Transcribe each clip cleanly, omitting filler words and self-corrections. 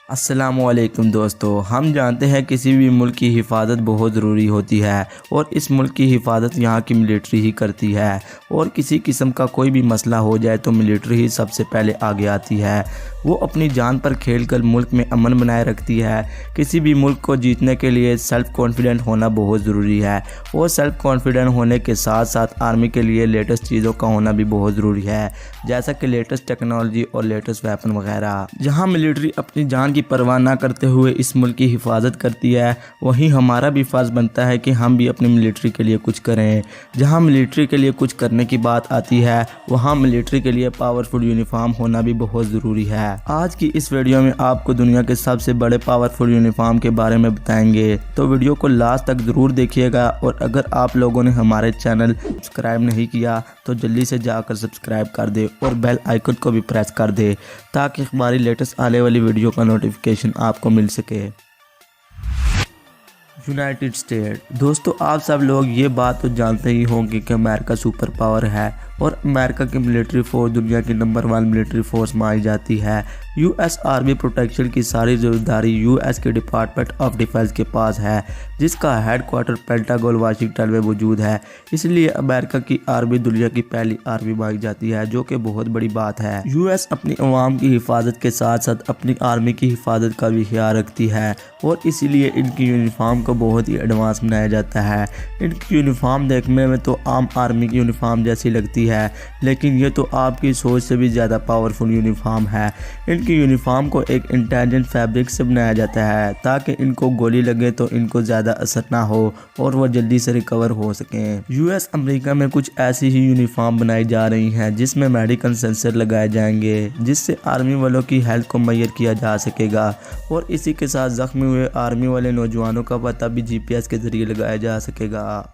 अस्सलामुअलैकुम दोस्तों, हम जानते हैं किसी भी मुल्क की हिफाजत बहुत ज़रूरी होती है और इस मुल्क की हिफाजत यहाँ की मिलिट्री ही करती है। और किसी किस्म का कोई भी मसला हो जाए तो मिलिट्री ही सबसे पहले आगे आती है। वो अपनी जान पर खेलकर मुल्क में अमन बनाए रखती है। किसी भी मुल्क को जीतने के लिए सेल्फ़ कॉन्फिडेंट होना बहुत ज़रूरी है और सेल्फ़ कॉन्फिडेंट होने के साथ साथ आर्मी के लिए लेटेस्ट चीज़ों का होना भी बहुत ज़रूरी है, जैसा कि लेटेस्ट टेक्नोलॉजी और लेटेस्ट वेपन वगैरह। जहाँ मिलिट्री अपनी जान की परवाह ना करते हुए इस मुल्क की हिफाजत करती है, वहीं हमारा भी फ़र्ज़ बनता है कि हम भी अपनी मिलिट्री के लिए कुछ करें। जहाँ मिलिट्री के लिए कुछ करने की बात आती है, वहाँ मिलिट्री के लिए पावरफुल यूनिफॉर्म होना भी बहुत ज़रूरी है। आज की इस वीडियो में आपको दुनिया के सबसे बड़े पावरफुल यूनिफॉर्म के बारे में बताएंगे, तो वीडियो को लास्ट तक ज़रूर देखिएगा। और अगर आप लोगों ने हमारे चैनल सब्सक्राइब नहीं किया तो जल्दी से जाकर सब्सक्राइब कर दे और बेल आइकन को भी प्रेस कर दे, ताकि हमारी लेटेस्ट आने वाली वीडियो का नोटिफिकेशन आपको मिल सके। यूनाइटेड स्टेट, दोस्तों आप सब लोग ये बात तो जानते ही होंगे कि अमेरिका सुपर पावर है और अमेरिका की मिलिट्री फोर्स दुनिया की नंबर 1 मिलिट्री फोर्स मानी जाती है। यूएस आर्मी प्रोटेक्शन की सारी जिम्मेदारी यूएस के डिपार्टमेंट ऑफ डिफेंस के पास है, जिसका हेडक्वार्टर पेंटागन वाशिंगटन में मौजूद है। इसलिए अमेरिका की आर्मी दुनिया की पहली आर्मी मानी जाती है, जो कि बहुत बड़ी बात है। यूएस अपनी अवाम की हिफाजत के साथ साथ अपनी आर्मी की हिफाजत का भी ख्याल रखती है और इसीलिए इनकी यूनिफॉर्म को बहुत ही एडवांस बनाया जाता है। इनकी यूनिफॉर्म देखने में तो आम आर्मी की यूनिफॉर्म जैसी लगती है, लेकिन ये तो आपकी सोच से भी ज़्यादा पावरफुल यूनिफॉर्म है। इनकी यूनिफॉर्म को एक इंटेलिजेंट फैब्रिक से बनाया जाता है, ताकि इनको गोली लगे तो इनको ज़्यादा असर ना हो और वह जल्दी से रिकवर हो सकें। यूएस अमेरिका में कुछ ऐसी ही यूनिफॉर्म बनाई जा रही हैं जिसमें मेडिकल सेंसर लगाए जाएंगे, जिससे आर्मी वालों की हेल्थ को मैयर किया जा सकेगा। और इसी के साथ ज़ख्मी हुए आर्मी वाले नौजवानों का पता भी जीपीएस के ज़रिए लगाया जा सकेगा।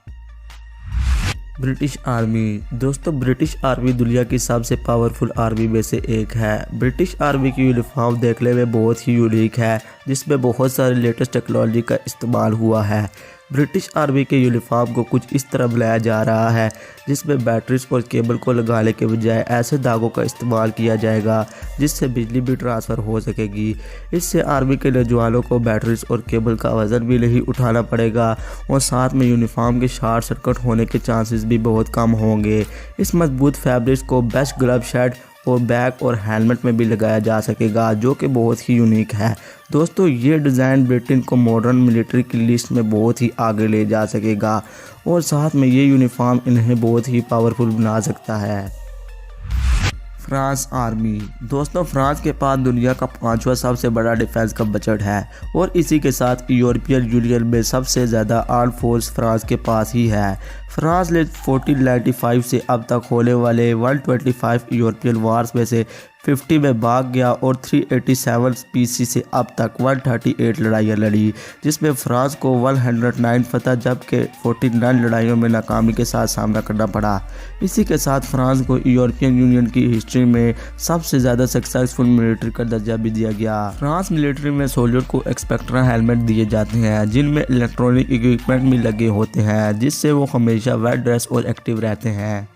ब्रिटिश आर्मी, दोस्तों ब्रिटिश आर्मी दुनिया की सबसे पावरफुल आर्मी में से एक है। ब्रिटिश आर्मी की यूनिफॉर्म देखने में बहुत ही यूनिक है, जिसमें बहुत सारी लेटेस्ट टेक्नोलॉजी का इस्तेमाल हुआ है। ब्रिटिश आर्मी के यूनिफॉर्म को कुछ इस तरह बनाया जा रहा है, जिसमें बैटरीज और केबल को लगाने के बजाय ऐसे धागों का इस्तेमाल किया जाएगा जिससे बिजली भी ट्रांसफ़र हो सकेगी। इससे आर्मी के नौजवानों को बैटरीज और केबल का वज़न भी नहीं उठाना पड़ेगा और साथ में यूनिफॉर्म के शॉर्ट सर्किट होने के चांसेस भी बहुत कम होंगे। इस मजबूत फैब्रिक्स को बेस्ट ग्लव शर्ट और बैग और हेलमेट में भी लगाया जा सकेगा, जो कि बहुत ही यूनिक है। दोस्तों ये डिज़ाइन ब्रिटेन को मॉडर्न मिलिट्री की लिस्ट में बहुत ही आगे ले जा सकेगा और साथ में ये यूनिफॉर्म इन्हें बहुत ही पावरफुल बना सकता है। फ्रांस आर्मी, दोस्तों फ्रांस के पास दुनिया का 5वां सबसे बड़ा डिफेंस का बजट है और इसी के साथ यूरोपियन यूनियन में सबसे ज़्यादा आर्म फोर्स फ्रांस के पास ही है। फ्रांस ने 1495 से अब तक होने वाले 125 यूरोपियन वार्स में से 50 में भाग गया और 387 पीसी से अब तक 138 लड़ाइयाँ लड़ी, जिसमें फ्रांस को 109 फतह जबकि 49 लड़ाइयों में नाकामी के साथ सामना करना पड़ा। इसी के साथ फ्रांस को यूरोपियन यूनियन की हिस्ट्री में सबसे ज़्यादा सक्सेसफुल मिलिट्री का दर्जा भी दिया गया। फ्रांस मिलिट्री में सोल्जर को एक्सपेक्ट्रा हेलमेट दिए जाते हैं, जिनमें इलेक्ट्रॉनिक इक्विपमेंट भी लगे होते हैं, जिससे वो हमेशा वेल ड्रेस और एक्टिव रहते हैं।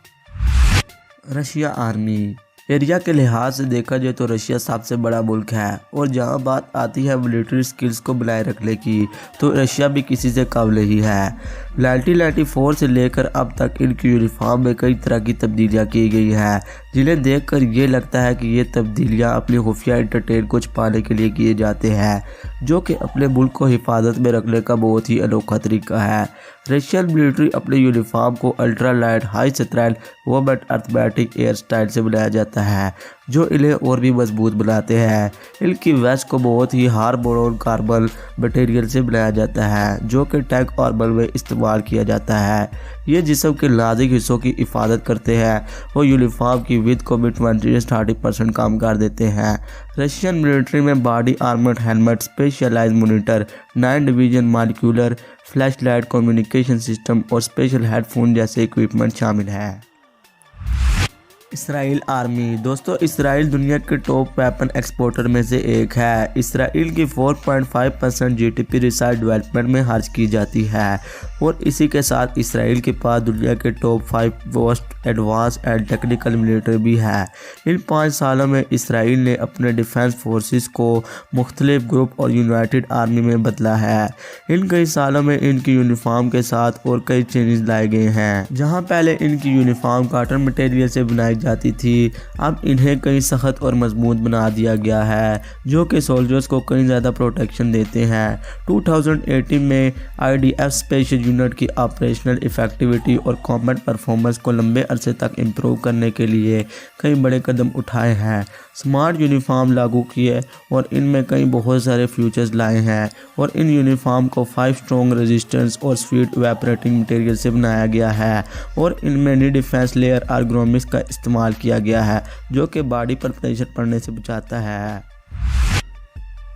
रशिया आर्मी, एरिया के लिहाज से देखा जाए तो रशिया सबसे बड़ा मुल्क है और जहां बात आती है मिलिट्री स्किल्स को बनाए रखने की, तो रशिया भी किसी से कम नहीं है। 1994 से लेकर अब तक इनकी यूनिफॉर्म में कई तरह की तब्दीलियां की गई हैं, जिन्हें देखकर ये लगता है कि ये तब्दीलियां अपनी खुफिया एंटरटेन को छुपाने के लिए किए जाते हैं, जो कि अपने मुल्क को हिफाजत में रखने का बहुत ही अनोखा तरीका है। रशियन मिलिट्री अपने यूनिफॉर्म को अल्ट्रा लाइट हाई स्ट्रेंथ वोमेंट अर्थमेटिक एयर स्टाइल से बनाया जाता है, जो इन्हें और भी मजबूत बनाते हैं। इनकी वेस्ट को बहुत ही हार्ड बोरोन कार्बन मटेरियल से बनाया जाता है, जो कि टैंक आर्मर में इस्तेमाल किया जाता है। ये जिस्म के नाजुक हिस्सों की हिफाजत करते हैं और यूनिफॉर्म की विड्थ को भी 20 से 30% कम कर देते हैं। रशियन मिलिट्री में body armoured helmet, specialised monitor, 9 division molecular flash light communication system और स्पेशल हेडफोन जैसे इक्विपमेंट शामिल है। Israel army. दोस्तों इसराइल दुनिया के टॉप वेपन एक्सपोर्टर में से एक है। इसराइल की 4.5% जीडीपी रिसर्च डेवलपमेंट में खर्च की जाती है और इसी के साथ इसराइल के पास दुनिया के top 5 most advance and technical military भी है। इन 5 सालों में इसराइल ने अपने डिफेंस फोर्सेस को मुख्तलिफ ग्रुप और यूनाइटेड आर्मी में बदला है। इन कई सालों में इनकी यूनिफॉर्म के साथ और कई चेंजेस लाए गए हैं। जहां पहले इनकी यूनिफॉर्म कॉटन मटेरियल से बनाई जाती थी, अब इन्हें कई सख्त और मजबूत बना दिया गया है जो कि सोल्जर्स को कई ज़्यादा प्रोटेक्शन देते हैं। 2018 में IDF स्पेशल यूनिट की ऑपरेशनल इफेक्टिविटी और कॉम्बैट परफॉर्मेंस को लंबे अरसे तक इम्प्रूव करने के लिए कई बड़े कदम उठाए हैं। स्मार्ट यूनिफॉर्म लागू किए और इनमें कई बहुत सारे फीचर्स लाए हैं और इन यूनिफॉर्म को 5 स्ट्रॉन्ग रेजिस्टेंस और स्पीड इवेपोरेटिंग मटेरियल से बनाया गया है और इनमें नी डिफेंस लेयर आर्गोनॉमिक्स का इस्तेमाल किया गया है जो कि बॉडी पर प्रेशर पड़ने से बचाता है।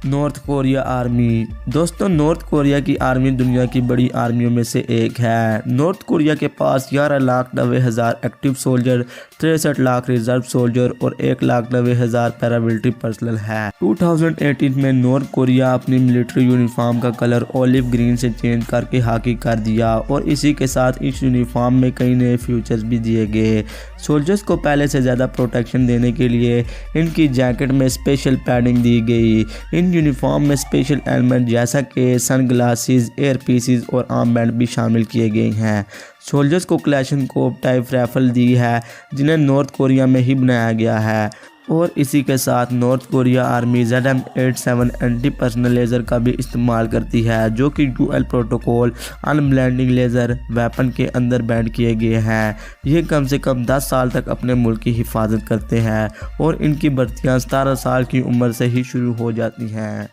North Korea army. दोस्तों नॉर्थ कोरिया की आर्मी दुनिया की बड़ी आर्मियों में से एक है। नॉर्थ कोरिया के पास 11,90,000 active soldier, 63 lakh reserve soldier और 1,90,000 पैरामिलिट्री पर्सनल है। 2018 में नॉर्थ कोरिया अपनी मिलिट्री यूनिफॉर्म का कलर ऑलिव ग्रीन से चेंज करके खाकी कर दिया और इसी के साथ इस यूनिफॉर्म में कई नए फीचर्स भी दिए गए। सोल्जर्स को पहले से ज़्यादा प्रोटेक्शन देने के लिए इनकी जैकेट में स्पेशल पैडिंग दी गई। इन यूनिफॉर्म में स्पेशल एलिमेंट जैसा कि सन ग्लासेस, एयर पीसेस और आर्म बैंड भी शामिल किए गए हैं। सोल्जर्स को क्लैशनकोव टाइप राइफल दी है जिन्हें नॉर्थ कोरिया में ही बनाया गया है और इसी के साथ north Korea army ZM87 anti personal laser का भी इस्तेमाल करती है जो कि ड्यूअल प्रोटोकॉल अनब्लेंडिंग लेज़र वेपन के अंदर बैंड किए गए हैं। ये कम से कम 10 साल तक अपने मुल्क की हिफाजत करते हैं और इनकी भर्तियाँ 17 साल की उम्र से ही शुरू हो जाती हैं।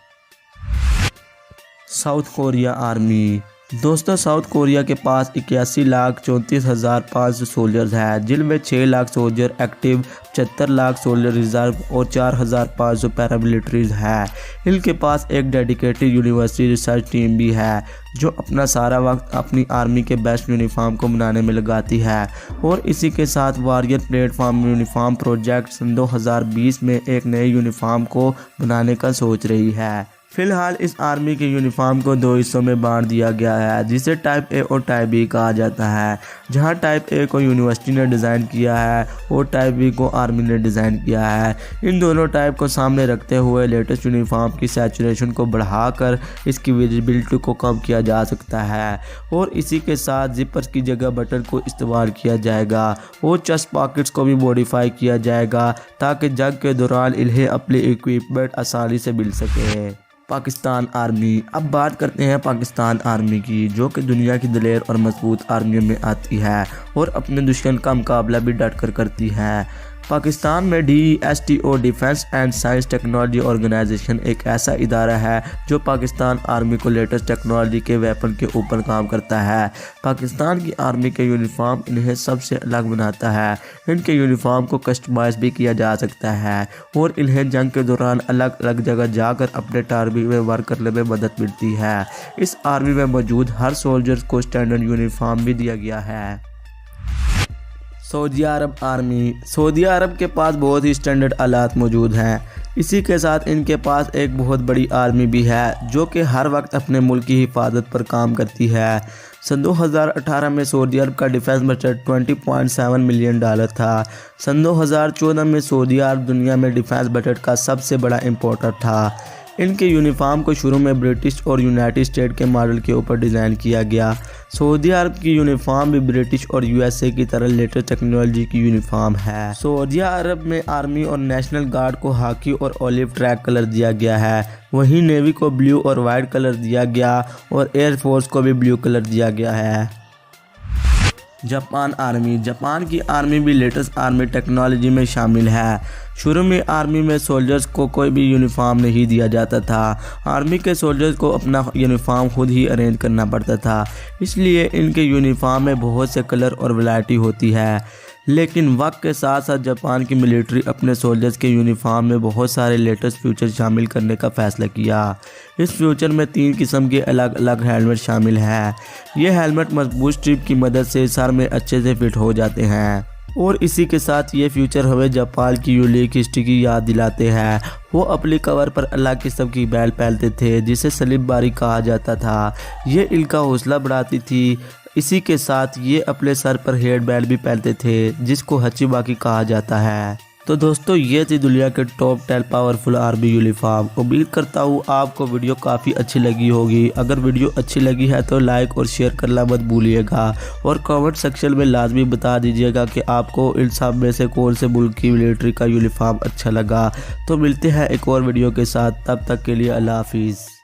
South Korea army. दोस्तों साउथ कोरिया के पास 81,34,500 सोल्जर्स हैं जिनमें 6 lakh soldier active, 75 lakh soldier reserve और 4,500 पैरामिलिट्रीज है। इनके पास एक डेडिकेटेड यूनिवर्सिटी रिसर्च टीम भी है जो अपना सारा वक्त अपनी आर्मी के बेस्ट यूनिफॉर्म को बनाने में लगाती है और इसी के साथ वॉरियर प्लेटफॉर्म यूनिफॉर्म प्रोजेक्ट सन 2020 में एक नए यूनिफॉर्म को बनाने का सोच रही है। फिलहाल इस आर्मी के यूनिफॉर्म को 2 हिस्सों में बांट दिया गया है जिसे टाइप ए और टाइप बी कहा जाता है, जहां टाइप ए को यूनिवर्सिटी ने डिज़ाइन किया है और टाइप बी को आर्मी ने डिज़ाइन किया है। इन दोनों टाइप को सामने रखते हुए लेटेस्ट यूनिफॉर्म की सैचुरेशन को बढ़ाकर इसकी विजिबिलिटी को कम किया जा सकता है और इसी के साथ जिपर्स की जगह बटन को इस्तेमाल किया जाएगा और चेस्ट पॉकेट्स को भी मॉडिफाई किया जाएगा ताकि जंग के दौरान इन्हें अपनी इक्विपमेंट आसानी से मिल सके। पाकिस्तान आर्मी। अब बात करते हैं पाकिस्तान आर्मी की जो कि दुनिया की दलेर और मजबूत आर्मियों में आती है और अपने दुश्मन का मुकाबला भी डट कर करती है। पाकिस्तान में DSTO defence and science technology organisation एक ऐसा इदारा है जो पाकिस्तान आर्मी को लेटेस्ट टेक्नोलॉजी के वेपन के ऊपर काम करता है। पाकिस्तान की आर्मी के यूनिफॉर्म इन्हें सबसे अलग बनाता है। इनके यूनिफॉर्म को कस्टमाइज भी किया जा सकता है और इन्हें जंग के दौरान अलग अलग जगह जाकर अपने टारगेट में वर्क करने में मदद मिलती है। इस आर्मी में मौजूद हर सोल्जर को स्टैंडर्ड यूनिफॉर्म भी दिया गया है। सऊदी अरब आर्मी। सऊदी अरब के पास बहुत ही स्टैंडर्ड आलात मौजूद हैं। इसी के साथ इनके पास एक बहुत बड़ी आर्मी भी है जो कि हर वक्त अपने मुल्क की हिफाजत पर काम करती है। सन 2018 में सऊदी अरब का डिफेंस बजट $20.7 मिलियन था। सन 2014 में सऊदी अरब दुनिया में डिफेंस बजट का सबसे बड़ा इम्पोर्टर था। इनके यूनिफॉर्म को शुरू में ब्रिटिश और यूनाइटेड स्टेट के मॉडल के ऊपर डिज़ाइन किया गया। सऊदी अरब की यूनिफॉर्म भी ब्रिटिश और USA की तरह लेटेस्ट टेक्नोलॉजी की यूनिफॉर्म है। सऊदी अरब में आर्मी और नेशनल गार्ड को खाकी और ऑलिव ट्रैक कलर दिया गया है, वहीं नेवी को ब्लू और वाइट कलर दिया गया और एयरफोर्स को भी ब्लू कलर दिया गया है। Japan army. जापान की आर्मी भी लेटेस्ट आर्मी टेक्नोलॉजी में शामिल है। शुरू में आर्मी में सोल्जर्स को कोई भी यूनिफॉर्म नहीं दिया जाता था। आर्मी के सोल्जर्स को अपना यूनिफॉर्म खुद ही अरेंज करना पड़ता था, इसलिए इनके यूनिफॉर्म में बहुत से कलर और वैरायटी होती है। लेकिन वक्त के साथ साथ जापान की मिलिट्री अपने सोल्जर्स के यूनिफॉर्म में बहुत सारे लेटेस्ट फीचर शामिल करने का फैसला किया। इस फ्यूचर में 3 किस्म के अलग अलग हेलमेट शामिल हैं। ये हेलमेट मजबूत स्ट्रिप की मदद से सर में अच्छे से फिट हो जाते हैं और इसी के साथ ये फ्यूचर हमें जापान की यूनिक हिस्ट्री की याद दिलाते हैं। वो अपनी कवर पर अलग किस्म की बैल पहनते थे जिसे सलीम बारी कहा जाता था। ये इनका हौसला बढ़ाती थी। इसी के साथ ये अपने सर पर हेड बैंड भी पहनते थे जिसको हचीबाकी कहा जाता है। तो दोस्तों ये थी दुनिया के टॉप 10 पावरफुल आर्मी यूनिफॉर्म। उम्मीद करता हूँ आपको वीडियो काफ़ी अच्छी लगी होगी। अगर वीडियो अच्छी लगी है तो लाइक और शेयर करना मत भूलिएगा और कमेंट सेक्शन में लाजमी बता दीजिएगा कि आपको इन सब में से कौन से मुल्क की मिलिट्री का यूनिफॉर्म अच्छा लगा। तो मिलते हैं एक और वीडियो के साथ, तब तक के लिए अल्लाह हाफिज़।